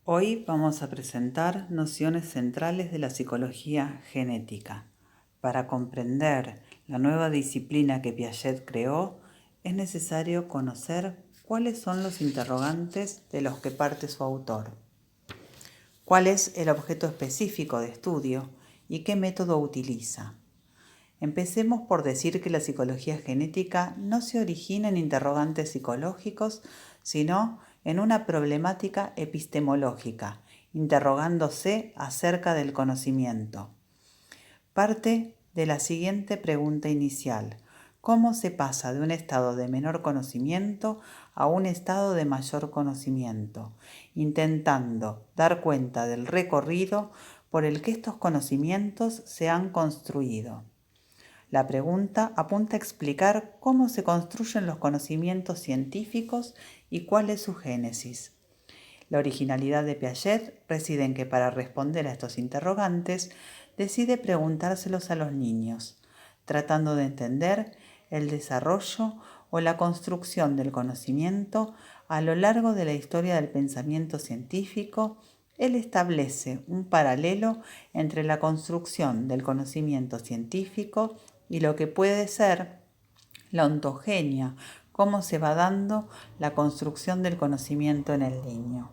Hoy vamos a presentar nociones centrales de la psicología genética. Para comprender la nueva disciplina que Piaget creó, es necesario conocer cuáles son los interrogantes de los que parte su autor, cuál es el objeto específico de estudio y qué método utiliza. Empecemos por decir que la psicología genética no se origina en interrogantes psicológicos, sino en una problemática epistemológica, interrogándose acerca del conocimiento. Parte de la siguiente pregunta inicial: ¿cómo se pasa de un estado de menor conocimiento a un estado de mayor conocimiento? Intentando dar cuenta del recorrido por el que estos conocimientos se han construido. La pregunta apunta a explicar cómo se construyen los conocimientos científicos y cuál es su génesis. La originalidad de Piaget reside en que para responder a estos interrogantes decide preguntárselos a los niños, tratando de entender el desarrollo o la construcción del conocimiento a lo largo de la historia del pensamiento científico. Él establece un paralelo entre la construcción del conocimiento científico y lo que puede ser la ontogenia, cómo se va dando la construcción del conocimiento en el niño.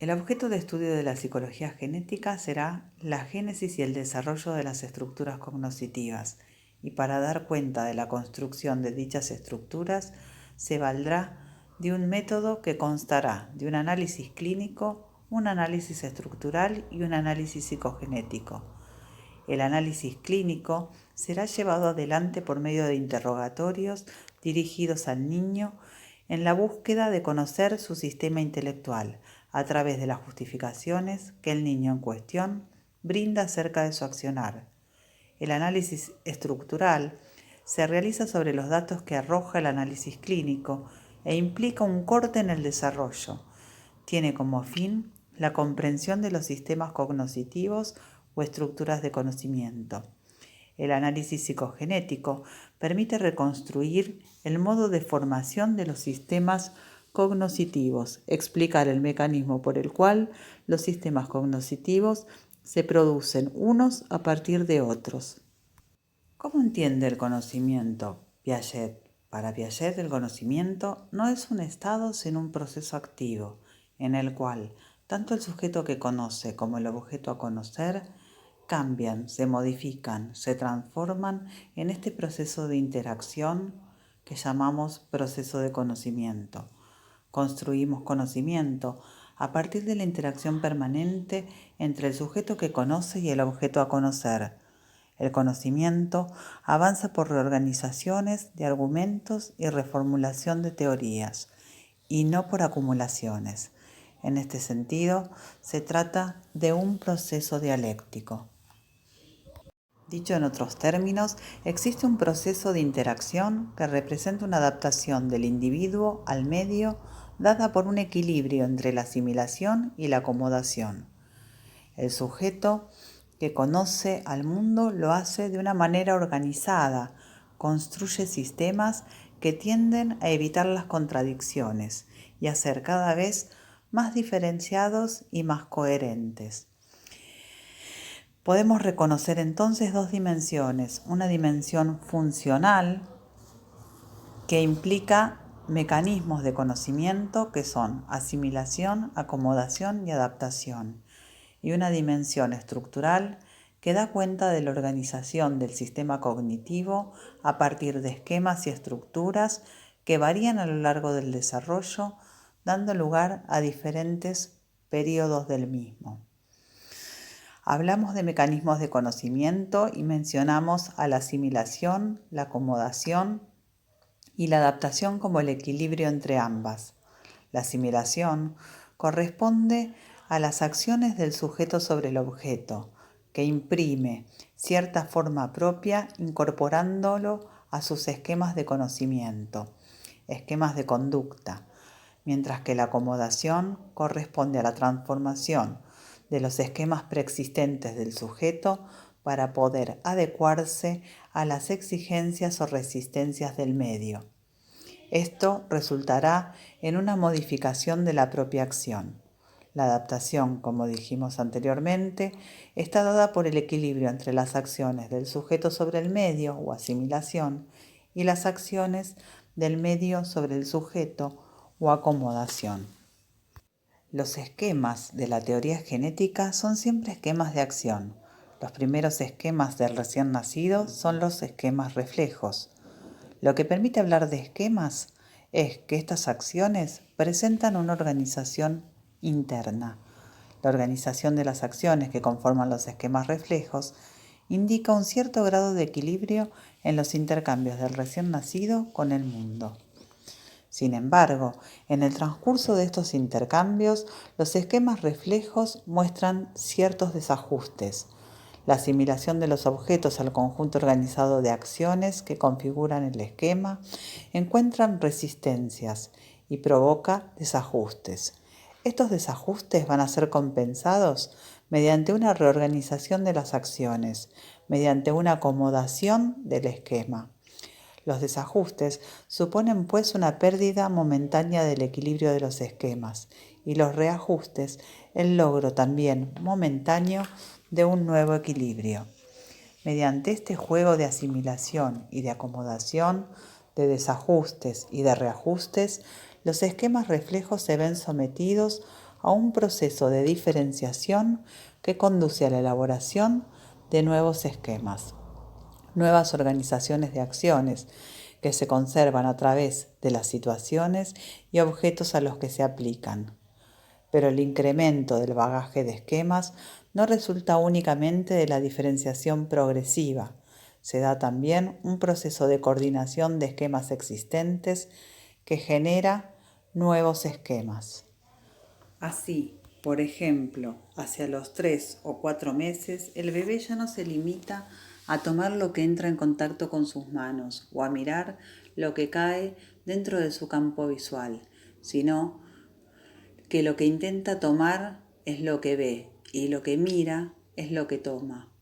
El objeto de estudio de la psicología genética será la génesis y el desarrollo de las estructuras cognitivas, y para dar cuenta de la construcción de dichas estructuras se valdrá de un método que constará de un análisis clínico, un análisis estructural y un análisis psicogenético. El análisis clínico será llevado adelante por medio de interrogatorios dirigidos al niño en la búsqueda de conocer su sistema intelectual a través de las justificaciones que el niño en cuestión brinda acerca de su accionar. El análisis estructural se realiza sobre los datos que arroja el análisis clínico e implica un corte en el desarrollo. Tiene como fin la comprensión de los sistemas cognitivos o estructuras de conocimiento. El análisis psicogenético permite reconstruir el modo de formación de los sistemas cognitivos, explicar el mecanismo por el cual los sistemas cognitivos se producen unos a partir de otros. ¿Cómo entiende el conocimiento Piaget? Para Piaget, el conocimiento no es un estado sino un proceso activo, en el cual tanto el sujeto que conoce como el objeto a conocer cambian, se modifican, se transforman en este proceso de interacción que llamamos proceso de conocimiento. Construimos conocimiento a partir de la interacción permanente entre el sujeto que conoce y el objeto a conocer. El conocimiento avanza por reorganizaciones de argumentos y reformulación de teorías, y no por acumulaciones. En este sentido, se trata de un proceso dialéctico. Dicho en otros términos, existe un proceso de interacción que representa una adaptación del individuo al medio dada por un equilibrio entre la asimilación y la acomodación. El sujeto que conoce al mundo lo hace de una manera organizada, construye sistemas que tienden a evitar las contradicciones y a ser cada vez más diferenciados y más coherentes. Podemos reconocer entonces dos dimensiones: una dimensión funcional que implica mecanismos de conocimiento que son asimilación, acomodación y adaptación, y una dimensión estructural que da cuenta de la organización del sistema cognitivo a partir de esquemas y estructuras que varían a lo largo del desarrollo, dando lugar a diferentes periodos del mismo. Hablamos de mecanismos de conocimiento y mencionamos a la asimilación, la acomodación y la adaptación como el equilibrio entre ambas. La asimilación corresponde a las acciones del sujeto sobre el objeto, que imprime cierta forma propia incorporándolo a sus esquemas de conocimiento, esquemas de conducta, mientras que la acomodación corresponde a la transformación de los esquemas preexistentes del sujeto para poder adecuarse a las exigencias o resistencias del medio. Esto resultará en una modificación de la propia acción. La adaptación, como dijimos anteriormente, está dada por el equilibrio entre las acciones del sujeto sobre el medio o asimilación y las acciones del medio sobre el sujeto o acomodación. Los esquemas de la teoría genética son siempre esquemas de acción. Los primeros esquemas del recién nacido son los esquemas reflejos. Lo que permite hablar de esquemas es que estas acciones presentan una organización interna. La organización de las acciones que conforman los esquemas reflejos indica un cierto grado de equilibrio en los intercambios del recién nacido con el mundo. Sin embargo, en el transcurso de estos intercambios, los esquemas reflejos muestran ciertos desajustes. La asimilación de los objetos al conjunto organizado de acciones que configuran el esquema encuentran resistencias y provoca desajustes. Estos desajustes van a ser compensados mediante una reorganización de las acciones, mediante una acomodación del esquema. Los desajustes suponen pues una pérdida momentánea del equilibrio de los esquemas y los reajustes el logro también momentáneo de un nuevo equilibrio. Mediante este juego de asimilación y de acomodación, de desajustes y de reajustes, los esquemas reflejos se ven sometidos a un proceso de diferenciación que conduce a la elaboración de nuevos esquemas, nuevas organizaciones de acciones que se conservan a través de las situaciones y objetos a los que se aplican. Pero el incremento del bagaje de esquemas no resulta únicamente de la diferenciación progresiva, se da también un proceso de coordinación de esquemas existentes que genera nuevos esquemas. Así, por ejemplo, hacia los 3 o 4 meses, el bebé ya no se limita a tomar lo que entra en contacto con sus manos o a mirar lo que cae dentro de su campo visual, sino que lo que intenta tomar es lo que ve y lo que mira es lo que toma.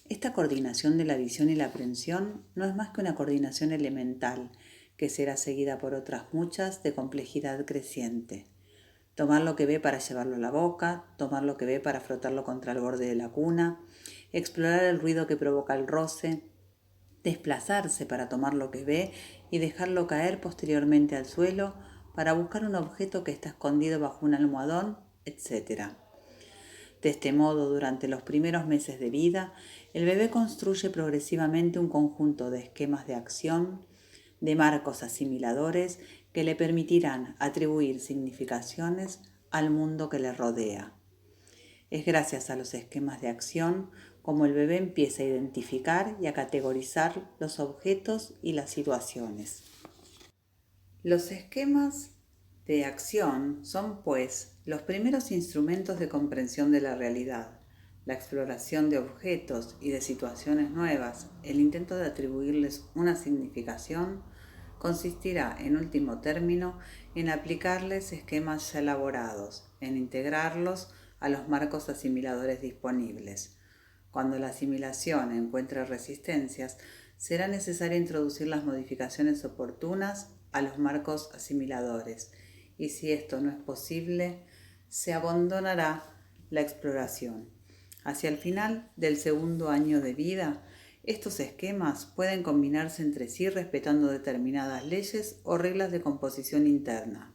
Esta coordinación de la visión y la aprehensión no es más que una coordinación elemental, que será seguida por otras muchas de complejidad creciente. Tomar lo que ve para llevarlo a la boca, tomar lo que ve para frotarlo contra el borde de la cuna, explorar el ruido que provoca el roce, desplazarse para tomar lo que ve y dejarlo caer posteriormente al suelo para buscar un objeto que está escondido bajo un almohadón, etc. De este modo, durante los primeros meses de vida, el bebé construye progresivamente un conjunto de esquemas de acción, de marcos asimiladores que le permitirán atribuir significaciones al mundo que le rodea. Es gracias a los esquemas de acción como el bebé empieza a identificar y a categorizar los objetos y las situaciones. Los esquemas de acción son, pues, los primeros instrumentos de comprensión de la realidad, la exploración de objetos y de situaciones nuevas, el intento de atribuirles una significación, consistirá, en último término, en aplicarles esquemas ya elaborados, en integrarlos a los marcos asimiladores disponibles. Cuando la asimilación encuentre resistencias, será necesario introducir las modificaciones oportunas a los marcos asimiladores, y si esto no es posible, se abandonará la exploración. Hacia el final del segundo año de vida, estos esquemas pueden combinarse entre sí respetando determinadas leyes o reglas de composición interna.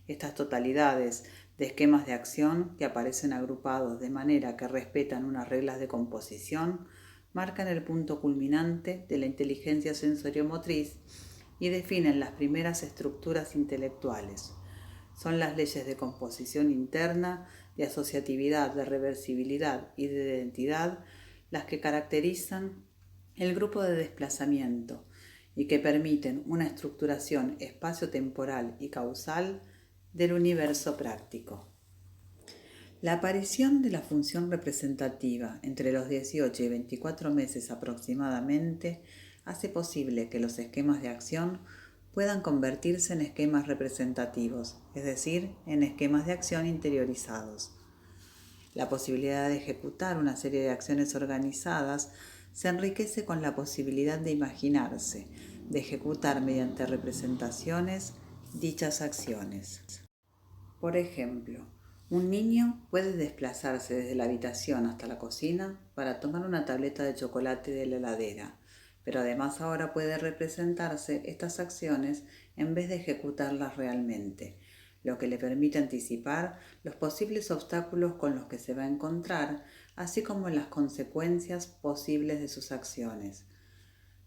Estas totalidades de esquemas de acción que aparecen agrupados de manera que respetan unas reglas de composición marcan el punto culminante de la inteligencia sensoriomotriz y definen las primeras estructuras intelectuales. Son las leyes de composición interna, de asociatividad, de reversibilidad y de identidad las que caracterizan el grupo de desplazamiento y que permiten una estructuración espacio-temporal y causal del universo práctico. La aparición de la función representativa entre los 18 y 24 meses aproximadamente hace posible que los esquemas de acción puedan convertirse en esquemas representativos, es decir, en esquemas de acción interiorizados. La posibilidad de ejecutar una serie de acciones organizadas se enriquece con la posibilidad de imaginarse, de ejecutar mediante representaciones dichas acciones. Por ejemplo, Un niño puede desplazarse desde la habitación hasta la cocina para tomar una tableta de chocolate de la heladera, pero además ahora puede representarse estas acciones en vez de ejecutarlas realmente, lo que le permite anticipar los posibles obstáculos con los que se va a encontrar, así como las consecuencias posibles de sus acciones.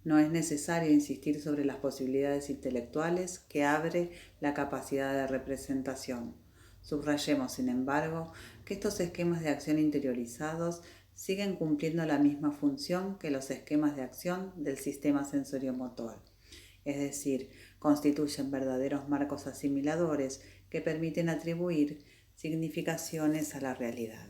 No es necesario insistir sobre las posibilidades intelectuales que abre la capacidad de representación. Subrayemos, sin embargo, que estos esquemas de acción interiorizados siguen cumpliendo la misma función que los esquemas de acción del sistema sensoriomotor, es decir, constituyen verdaderos marcos asimiladores que permiten atribuir significaciones a la realidad.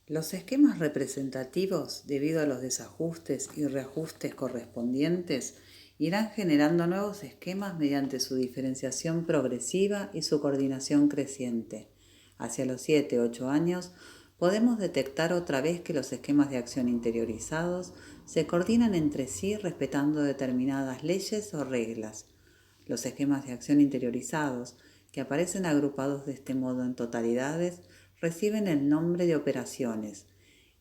Los esquemas representativos, debido a los desajustes y reajustes correspondientes, irán generando nuevos esquemas mediante su diferenciación progresiva y su coordinación creciente. Hacia los 7-8 años, podemos detectar otra vez que los esquemas de acción interiorizados se coordinan entre sí respetando determinadas leyes o reglas. Los esquemas de acción interiorizados, que aparecen agrupados de este modo en totalidades, reciben el nombre de operaciones,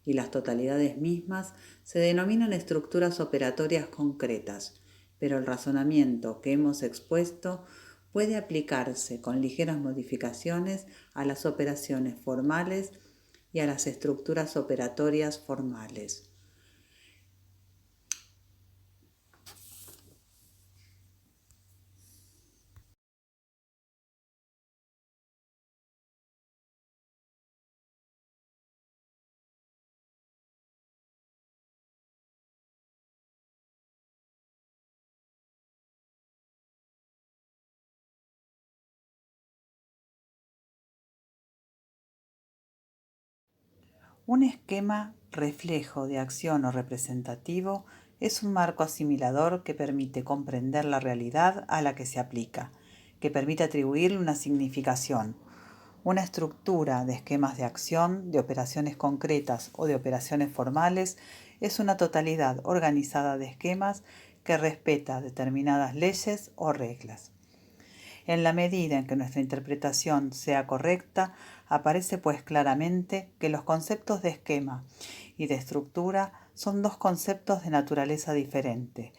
y las totalidades mismas se denominan estructuras operatorias concretas, pero el razonamiento que hemos expuesto puede aplicarse con ligeras modificaciones a las operaciones formales y a las estructuras operatorias formales. Un esquema reflejo de acción o representativo es un marco asimilador que permite comprender la realidad a la que se aplica, que permite atribuirle una significación. Una estructura de esquemas de acción, de operaciones concretas o de operaciones formales es una totalidad organizada de esquemas que respeta determinadas leyes o reglas. En la medida en que nuestra interpretación sea correcta, aparece pues claramente que los conceptos de esquema y de estructura son dos conceptos de naturaleza diferente.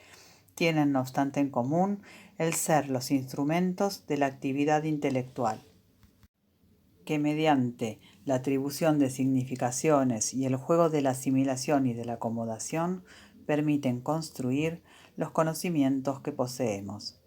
Tienen, no obstante, en común el ser los instrumentos de la actividad intelectual, que mediante la atribución de significaciones y el juego de la asimilación y de la acomodación permiten construir los conocimientos que poseemos.